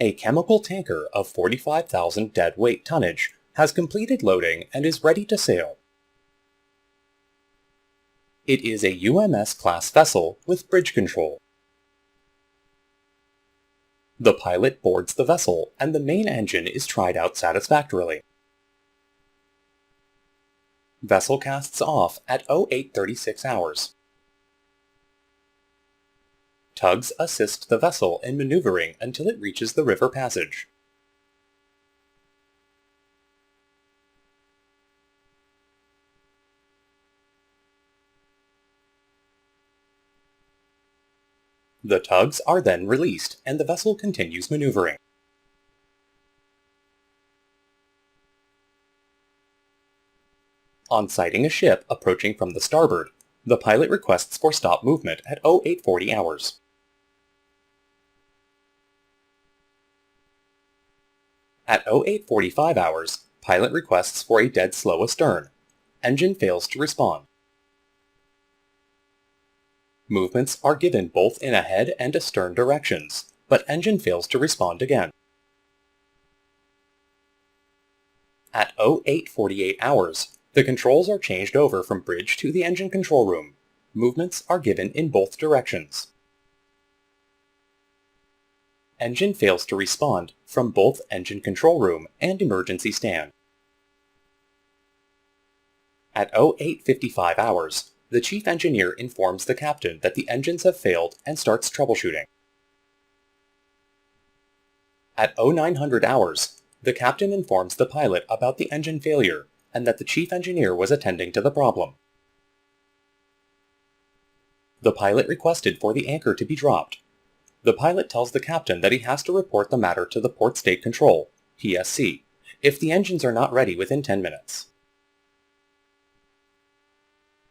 A chemical tanker of 45,000 deadweight tonnage has completed loading and is ready to sail. It is a UMS-class vessel with bridge control. The pilot boards the vessel and the main engine is tried out satisfactorily. Vessel casts off at 0836 hours. Tugs assist the vessel in maneuvering until it reaches the river passage. The tugs are then released and the vessel continues maneuvering. On sighting a ship approaching from the starboard, the pilot requests for stop movement at 0840 hours. At 0845 hours, pilot requests for a dead slow astern. Engine fails to respond. Movements are given both in ahead and astern directions, but engine fails to respond again. At 0848 hours, the controls are changed over from bridge to the engine control room. Movements are given in both directions. Engine fails to respond from both engine control room and emergency stand. At 0855 hours, the chief engineer informs the captain that the engines have failed and starts troubleshooting. At 0900 hours, the captain informs the pilot about the engine failure and that the chief engineer was attending to the problem. The pilot requested for the anchor to be dropped. The pilot tells the captain that he has to report the matter to the Port State Control, PSC, if the engines are not ready within 10 minutes.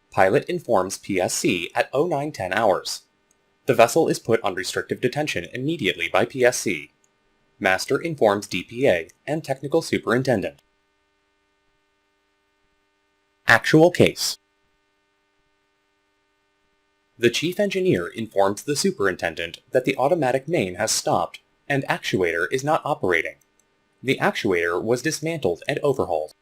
Pilot informs PSC at 0910 hours. The vessel is put on restrictive detention immediately by PSC. Master informs DPA and Technical Superintendent. Actual case. The chief engineer informs the superintendent that the automatic main has stopped and actuator is not operating. The actuator was dismantled and overhauled.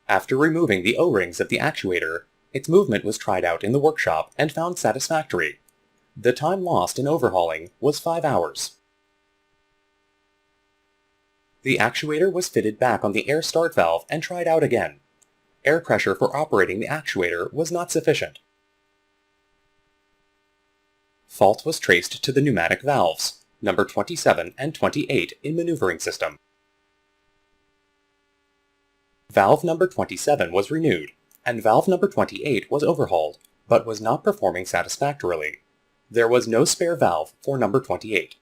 After removing the O-rings of the actuator, its movement was tried out in the workshop and found satisfactory. The time lost in overhauling was 5 hours. The actuator was fitted back on the air start valve and tried out again. Air pressure for operating the actuator was not sufficient. Fault was traced to the pneumatic valves, number 27 and 28 in maneuvering system. Valve number 27 was renewed, and valve number 28 was overhauled, but was not performing satisfactorily. There was no spare valve for number 28.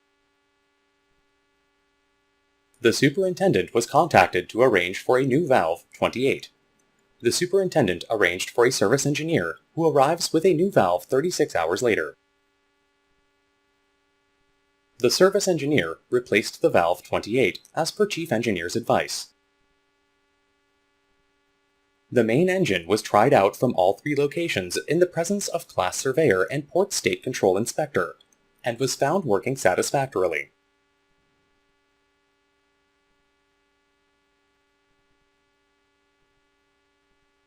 The superintendent was contacted to arrange for a new valve 28. The superintendent arranged for a service engineer who arrives with a new valve 36 hours later. The service engineer replaced the valve 28 as per chief engineer's advice. The main engine was tried out from all 3 locations in the presence of class surveyor and Port State Control inspector, and was found working satisfactorily.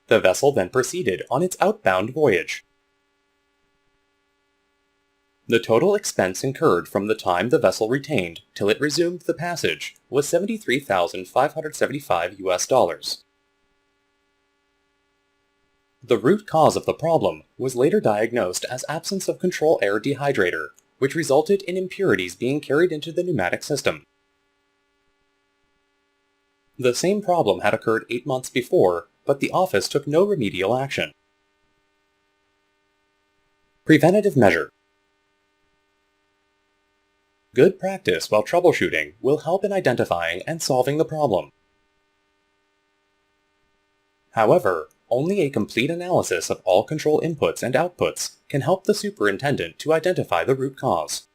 The vessel then proceeded on its outbound voyage. The total expense incurred from the time the vessel retained till it resumed the passage was $73,575 US. The root cause of the problem was later diagnosed as absence of control air dehydrator, which resulted in impurities being carried into the pneumatic system. The same problem had occurred 8 months before, but the office took no remedial action. Preventative measure. Good practice while troubleshooting will help in identifying and solving the problem. However, only a complete analysis of all control inputs and outputs can help the superintendent to identify the root cause.